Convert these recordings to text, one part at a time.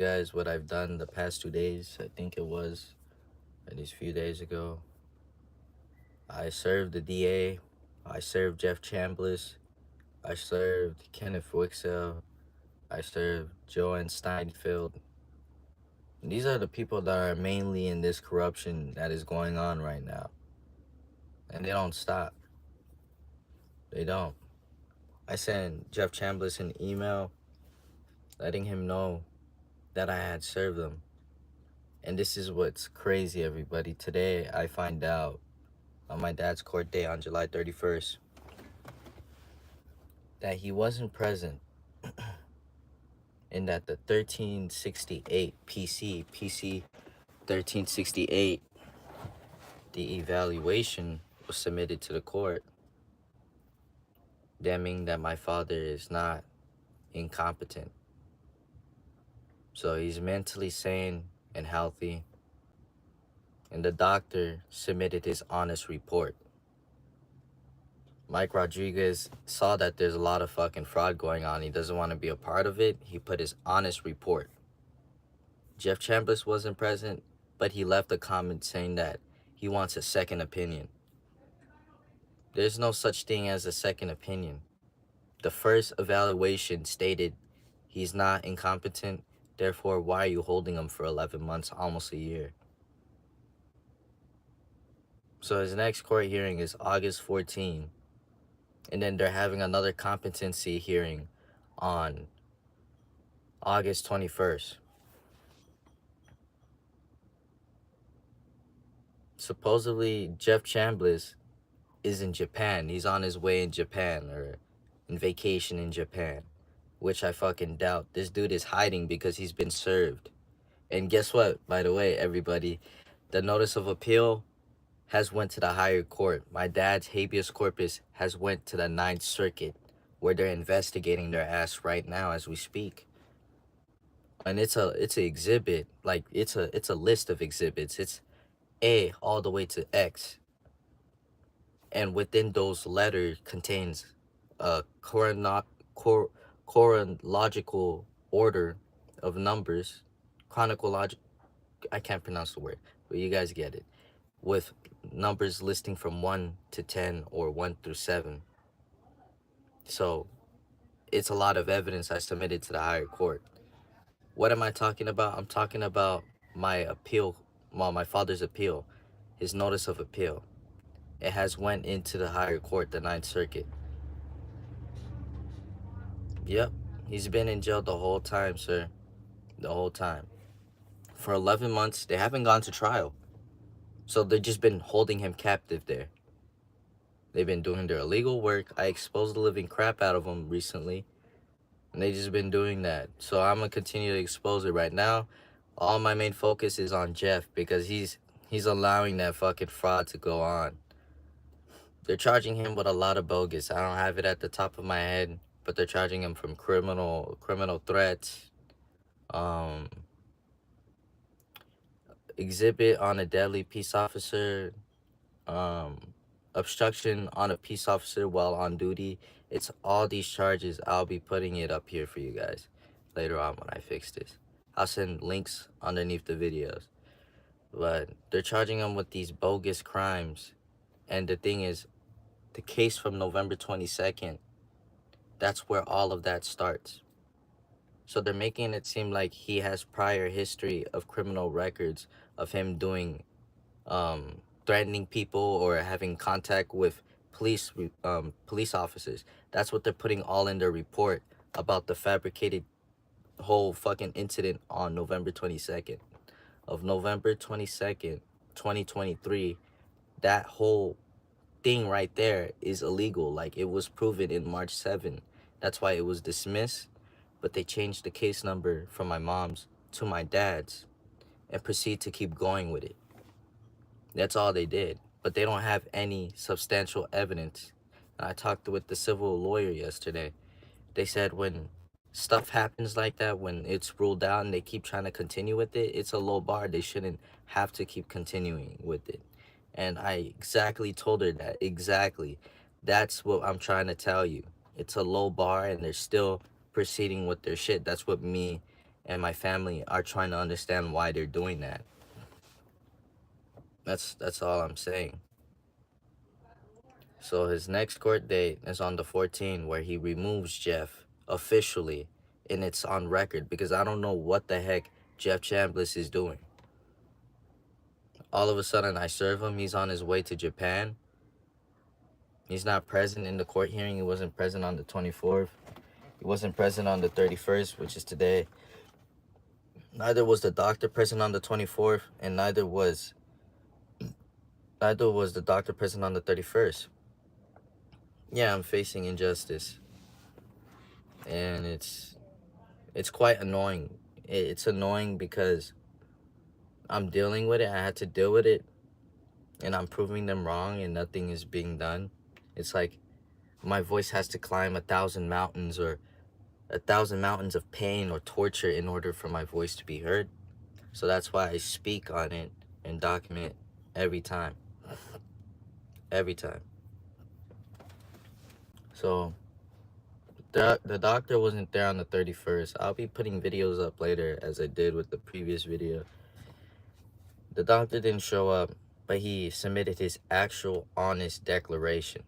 guys what I've done the past 2 days. I think it was at least a few days ago. I served the DA. I served Jeff Chambliss. I served Kenneth Wixell. I served Joanne Steinfeld. These are the people that are mainly in this corruption that is going on right now. And they don't stop. They don't. I sent Jeff Chambliss an email letting him know that I had served them. And this is what's crazy, everybody. Today, I find out on my dad's court day on July 31st that he wasn't present and that the 1368 PC 1368, the evaluation was submitted to the court, damning that my father is not incompetent. So he's mentally sane and healthy, and the doctor submitted his honest report. Mike Rodriguez saw that there's a lot of fucking fraud going on. He doesn't want to be a part of it. He put his honest report. Jeff Chambliss wasn't present, but he left a comment saying that he wants a second opinion. There's no such thing as a second opinion. The first evaluation stated he's not incompetent, therefore why are you holding him for 11 months, almost a year? So his next court hearing is August 14, and then they're having another competency hearing on August 21st. Supposedly, Jeff Chambliss is in Japan. He's on his way in Japan or in vacation in Japan, which I fucking doubt. This dude is hiding because he's been served. And guess what, by the way, everybody? The notice of appeal has went to the higher court. My dad's habeas corpus has went to the Ninth Circuit, where they're investigating their ass right now as we speak. And it's an exhibit, like it's a list of exhibits. It's A all the way to X. And within those letters contains a chronological order of numbers, chronological, I can't pronounce the word, but you guys get it, with numbers listing from 1 to 10 or 1 through 7. So it's a lot of evidence I submitted to the higher court. What am I talking about? I'm talking about my appeal, well, my father's appeal, his notice of appeal. It has went into the higher court, the Ninth Circuit. Yep, he's been in jail the whole time, sir. The whole time. For 11 months, they haven't gone to trial. So they've just been holding him captive there. They've been doing their illegal work. I exposed the living crap out of them recently. And they just been doing that. So I'm going to continue to expose it right now. All my main focus is on Jeff because he's allowing that fucking fraud to go on. They're charging him with a lot of bogus. I don't have it at the top of my head, but they're charging him from criminal threats, exhibit on a deadly peace officer, obstruction on a peace officer while on duty. It's all these charges. I'll be putting it up here for you guys later on when I fix this. I'll send links underneath the videos. But they're charging him with these bogus crimes. And the thing is, the case from November 22nd, that's where all of that starts. So they're making it seem like he has prior history of criminal records of him doing, threatening people or having contact with police officers. That's what they're putting all in their report about the fabricated whole fucking incident on November 22nd. Of November 22nd, 2023, that whole thing right there is illegal. Like, it was proven in March 7. That's why it was dismissed, but they changed the case number from my mom's to my dad's and proceed to keep going with it. That's all they did. But they don't have any substantial evidence. And I talked with the civil lawyer yesterday. They said when stuff happens like that, when it's ruled out and they keep trying to continue with it, it's a low bar. They shouldn't have to keep continuing with it. And I exactly told her that. Exactly. That's what I'm trying to tell you. It's a low bar and they're still proceeding with their shit. That's what me and my family are trying to understand why they're doing that. That's all I'm saying. So his next court date is on the 14th, where he removes Jeff officially, and it's on record, because I don't know what the heck Jeff Chambliss is doing. All of a sudden, I serve him. He's on his way to Japan. He's not present in the court hearing. He wasn't present on the 24th. He wasn't present on the 31st, which is today. Neither was the doctor present on the 24th, and neither was the doctor present on the 31st. Yeah, I'm facing injustice, and it's quite annoying. It's annoying because I'm dealing with it. I had to deal with it, and I'm proving them wrong, and nothing is being done. It's like my voice has to climb 1,000 mountains, or 1,000 mountains of pain or torture, in order for my voice to be heard. So that's why I speak on it and document every time. Every time. So the doctor wasn't there on the 31st. I'll be putting videos up later, as I did with the previous video. The doctor didn't show up, but he submitted his actual honest declaration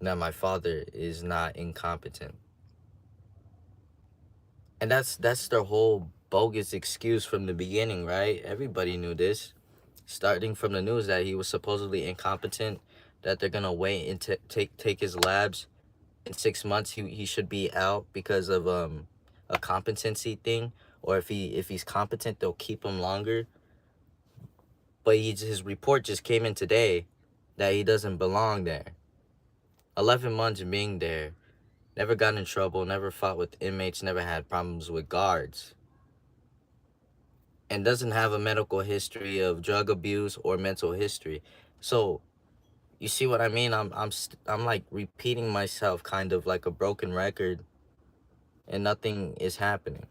that my father is not incompetent. And that's their whole bogus excuse from the beginning, right? Everybody knew this, starting from the news, that he was supposedly incompetent, that they're gonna wait and take his labs. In 6 months he should be out because of a competency thing, or if he's competent, they'll keep him longer. But his report just came in today that he doesn't belong there. 11 months being there, never got in trouble, never fought with inmates, never had problems with guards, and doesn't have a medical history of drug abuse or mental history. So you see what I mean? I'm like repeating myself, kind of like a broken record, and nothing is happening.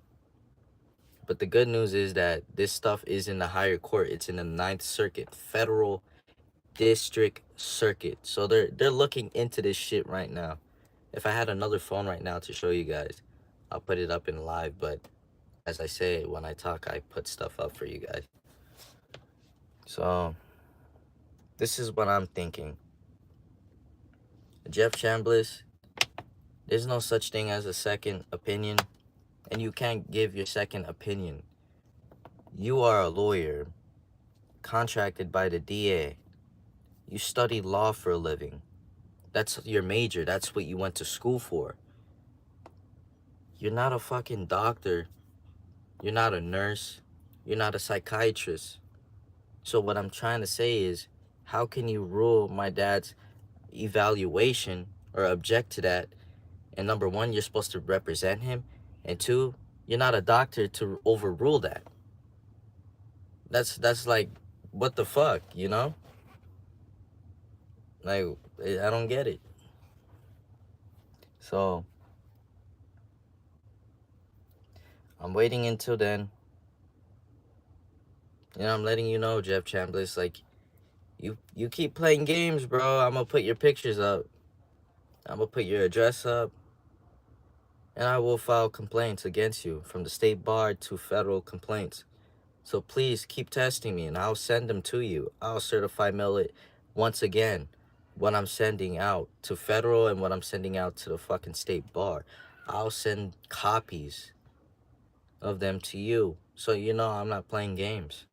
But the good news is that this stuff is in the higher court. It's in the 9th Circuit, Federal District Circuit. So they're looking into this shit right now. If I had another phone right now to show you guys, I'll put it up in live. But as I say, when I talk, I put stuff up for you guys. So this is what I'm thinking. Jeff Chambliss, there's no such thing as a second opinion, and you can't give your second opinion. You are a lawyer, contracted by the DA. You study law for a living. That's your major. That's what you went to school for. You're not a fucking doctor. You're not a nurse. You're not a psychiatrist. So what I'm trying to say is, how can you rule my dad's evaluation or object to that? And number one, you're supposed to represent him. And two, you're not a doctor to overrule that. That's like, what the fuck, you know? Like, I don't get it. So I'm waiting until then. You know, I'm letting you know, Jeff Chambliss, like, you keep playing games, bro. I'm gonna put your pictures up. I'm gonna put your address up. And I will file complaints against you, from the state bar to federal complaints. So please keep testing me, and I'll send them to you. I'll certify mail it once again, what I'm sending out to federal and what I'm sending out to the fucking state bar. I'll send copies of them to you, so you know I'm not playing games.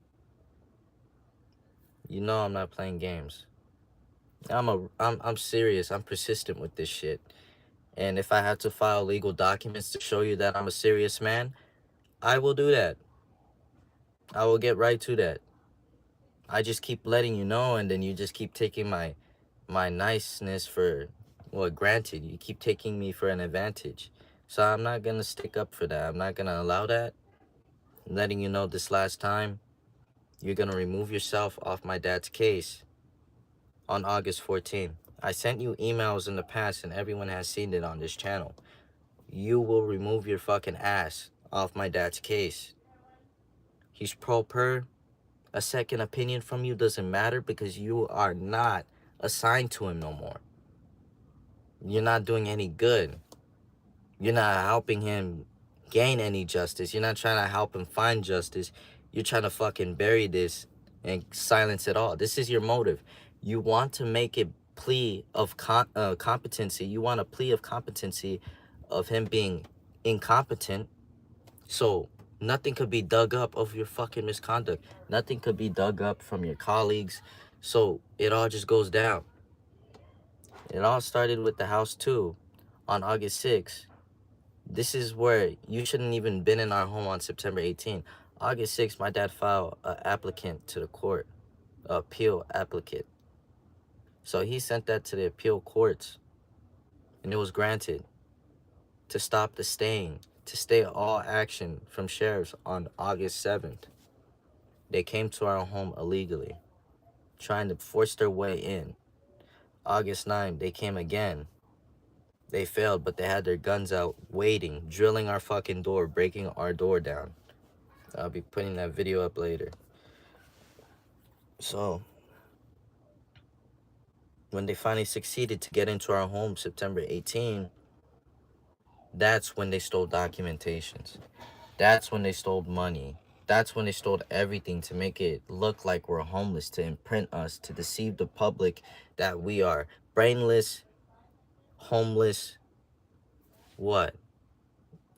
You know I'm not playing games. I'm serious. I'm persistent with this shit. And if I have to file legal documents to show you that I'm a serious man, I will do that. I will get right to that. I just keep letting you know, and then you just keep taking my niceness for, well, granted. You keep taking me for an advantage. So I'm not gonna stick up for that. I'm not gonna allow that. I'm letting you know this last time, you're gonna remove yourself off my dad's case on August 14th. I sent you emails in the past, and everyone has seen it on this channel. You will remove your fucking ass off my dad's case. He's pro per. A second opinion from you doesn't matter, because you are not assigned to him no more. You're not doing any good. You're not helping him gain any justice. You're not trying to help him find justice. You're trying to fucking bury this and silence it all. This is your motive. You want to make it plea of competency. You want a plea of competency of him being incompetent. So nothing could be dug up of your fucking misconduct. Nothing could be dug up from your colleagues. So it all just goes down. It all started with the house too on August 6th. This is where you shouldn't even been in our home on September 18th. August 6th, my dad filed an applicant to the court, appeal applicant. So he sent that to the appeal courts, and it was granted to stop the staying, to stay all action from sheriffs on August 7th. They came to our home illegally, trying to force their way in. August 9th, they came again. They failed, but they had their guns out, waiting, drilling our fucking door, breaking our door down. I'll be putting that video up later. So, when they finally succeeded to get into our home September 18, that's when they stole documentations. That's when they stole money. That's when they stole everything to make it look like we're homeless, to imprint us, to deceive the public that we are brainless, homeless, what?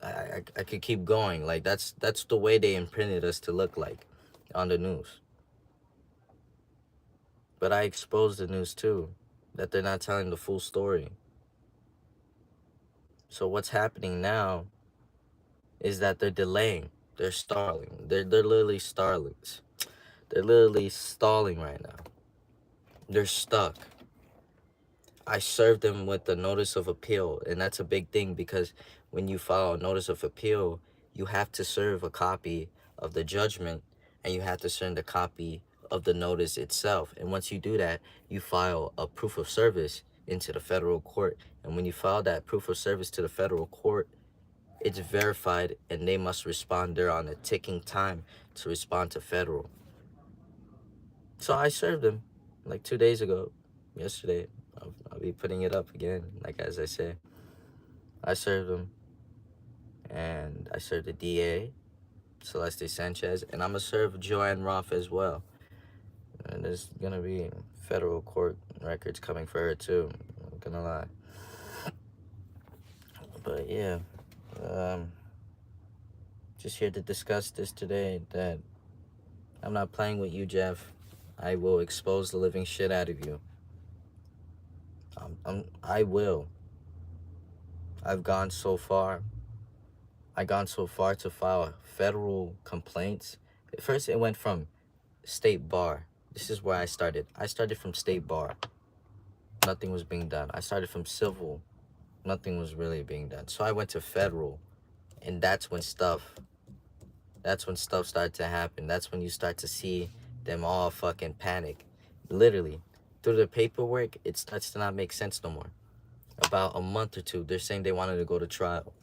I could keep going. Like, that's the way they imprinted us to look like on the news. But I exposed the news too, that they're not telling the full story. So what's happening now is that they're delaying. They're stalling. They're literally starlings. They're literally stalling right now. They're stuck. I served them with the notice of appeal, and that's a big thing because when you file a notice of appeal, you have to serve a copy of the judgment, and you have to send a copy of the notice itself. And once you do that, you file a proof of service into the federal court. And when you file that proof of service to the federal court, it's verified, and they must respond. They're on a ticking time to respond to federal. So I served them like 2 days ago, yesterday. I'll be putting it up again, like as I say. I served them, and I served the DA, Celeste Sanchez, and I'm going to serve Joanne Roth as well. And there's going to be federal court records coming for her too, I'm not going to lie. But yeah, just here to discuss this today, that I'm not playing with you, Jeff. I will expose the living shit out of you. I will. I've gone so far. I gone so far to file federal complaints. At first, it went from state bar. This is where I started. I started from state bar. Nothing was being done. I started from civil. Nothing was really being done. So I went to federal, and that's when stuff started to happen. That's when you start to see them all fucking panic. Literally, through the paperwork, it starts to not make sense no more. About a month or two, they're saying they wanted to go to trial.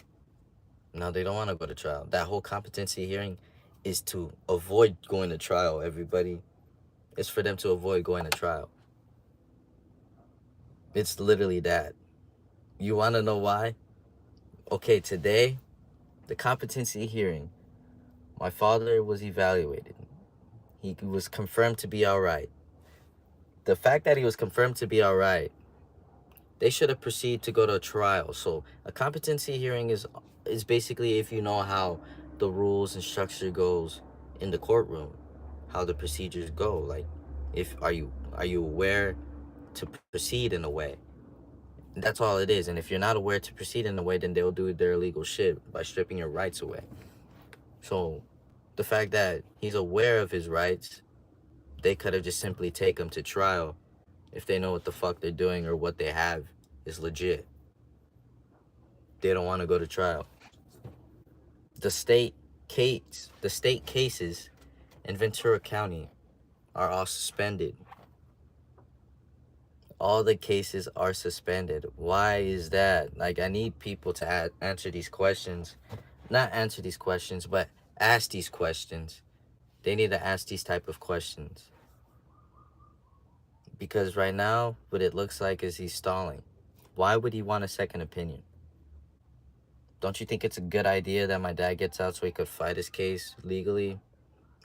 No, they don't want to go to trial. That whole competency hearing is to avoid going to trial, everybody. It's for them to avoid going to trial. It's literally that. You want to know why? Okay, today, the competency hearing, my father was evaluated. He was confirmed to be all right. The fact that he was confirmed to be all right, they should have proceeded to go to a trial. So a competency hearing is basically if you know how the rules and structure goes in the courtroom, how the procedures go. Like, are you aware to proceed in a way? And that's all it is. And if you're not aware to proceed in a way, then they'll do their illegal shit by stripping your rights away. So the fact that he's aware of his rights, they could have just simply taken him to trial if they know what the fuck they're doing or what they have is legit. They don't want to go to trial. The state cases in Ventura County are all suspended. All the cases are suspended. Why is that? Like, I need people to answer these questions. Not answer these questions, but ask these questions. They need to ask these type of questions. Because right now, what it looks like is he's stalling. Why would he want a second opinion? Don't you think it's a good idea that my dad gets out so he could fight his case legally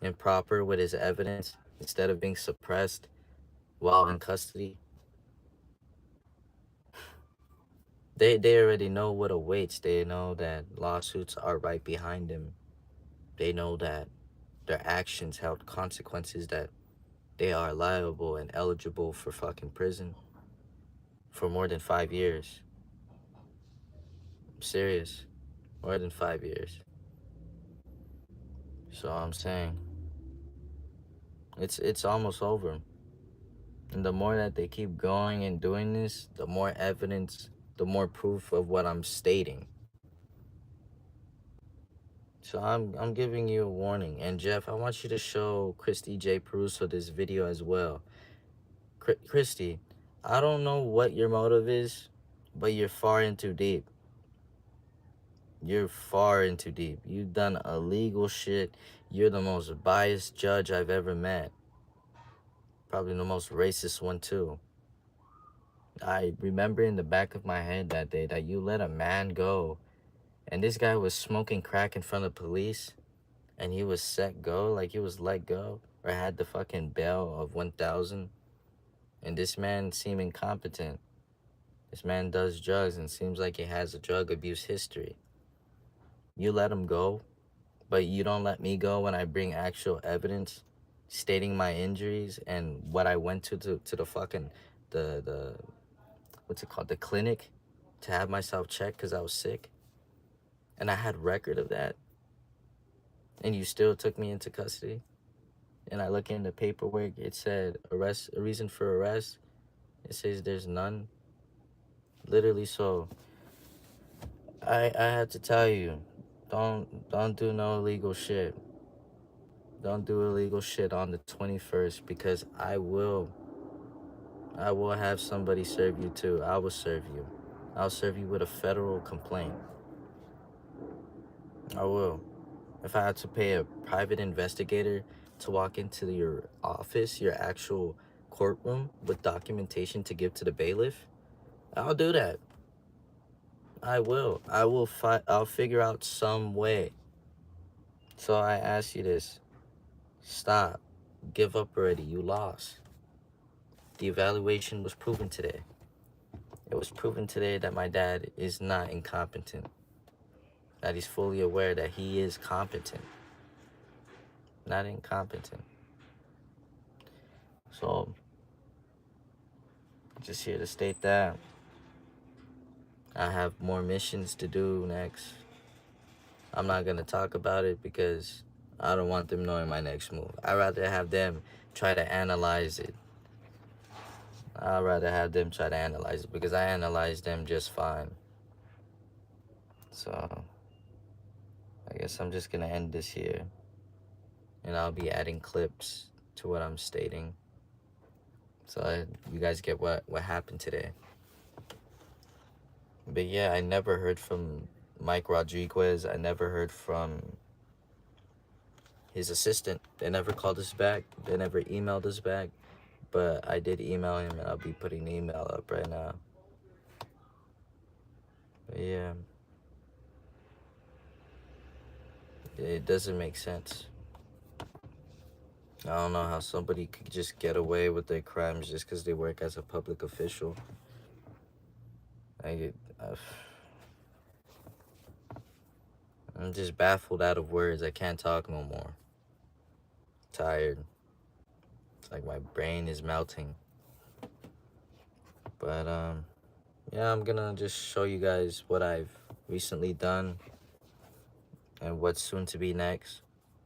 and proper with his evidence instead of being suppressed while in custody? They already know what awaits. They know that lawsuits are right behind him. They know that their actions held consequences, that they are liable and eligible for fucking prison for more than 5 years. I'm serious. More than 5 years. So I'm saying it's almost over. And the more that they keep going and doing this, the more evidence, the more proof of what I'm stating. So I'm giving you a warning. And Jeff, I want you to show Christy J. Peruso this video as well. Christy, I don't know what your motive is, but you're far in too deep. You're far in too deep. You've done illegal shit. You're the most biased judge I've ever met. Probably the most racist one too. I remember in the back of my head that day that you let a man go, and this guy was smoking crack in front of police, and he was set go, like he was let go, or had the fucking bail of 1,000. And this man seemed incompetent. This man does drugs and seems like he has a drug abuse history. You let him go, but you don't let me go when I bring actual evidence stating my injuries and what I went to the fucking the what's it called, the clinic, to have myself checked because I was sick, and I had record of that, and you still took me into custody. And I look in the paperwork, it said arrest, a reason for arrest. It says there's none. Literally, so I have to tell you, don't do no illegal shit. Don't do illegal shit on the 21st, because I will have somebody serve you too. I will serve you. I'll serve you with a federal complaint. I will. If I had to pay a private investigator to walk into your office, your actual courtroom, with documentation to give to the bailiff, I'll do that. I will. I will fight. I'll figure out some way. So I ask you this. Stop. Give up already. You lost. The evaluation was proven today. It was proven today that my dad is not incompetent. That he's fully aware that he is competent. Not incompetent. So, just here to state that I have more missions to do next. I'm not going to talk about it because I don't want them knowing my next move. I'd rather have them try to analyze it. I'd rather have them try to analyze it because I analyzed them just fine. So, I guess I'm just going to end this here. And I'll be adding clips to what I'm stating. So you guys get what happened today. But yeah, I never heard from Mike Rodriguez. I never heard from his assistant. They never called us back. They never emailed us back. But I did email him, and I'll be putting the email up right now. But yeah. It doesn't make sense. I don't know how somebody could just get away with their crimes just because they work as a public official. I'm just baffled, out of words. I can't talk no more. Tired. It's like my brain is melting. But yeah, I'm gonna just show you guys what I've recently done and what's soon to be next.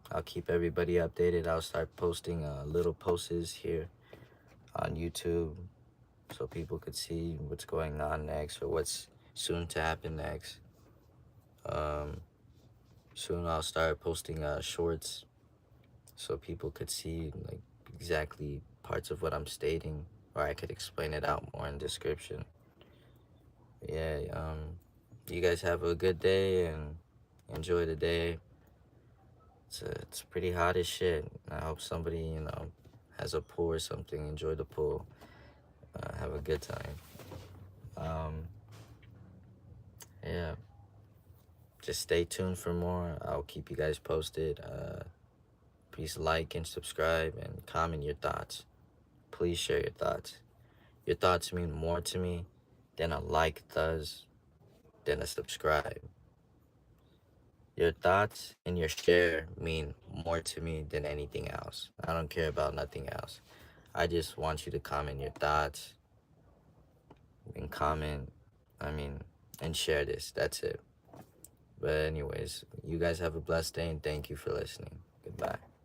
I'll keep everybody updated. I'll start posting little posts here on YouTube so people could see what's going on next or what's soon to happen next. Soon I'll start posting shorts so people could see like exactly parts of what I'm stating, or I could explain it out more in description. Yeah, you guys have a good day and enjoy the day. It's pretty hot as shit. I hope somebody, has a pool or something. Enjoy the pool. Have a good time. Yeah. just stay tuned for more. I'll keep you guys posted. Please like and subscribe and comment your thoughts. Please share your thoughts. Your thoughts mean more to me than a like does, than a subscribe. Your thoughts and your share mean more to me than anything else. I don't care about nothing else. I just want you to comment your thoughts and comment, and share this. That's it. But anyways, you guys have a blessed day and thank you for listening. Goodbye.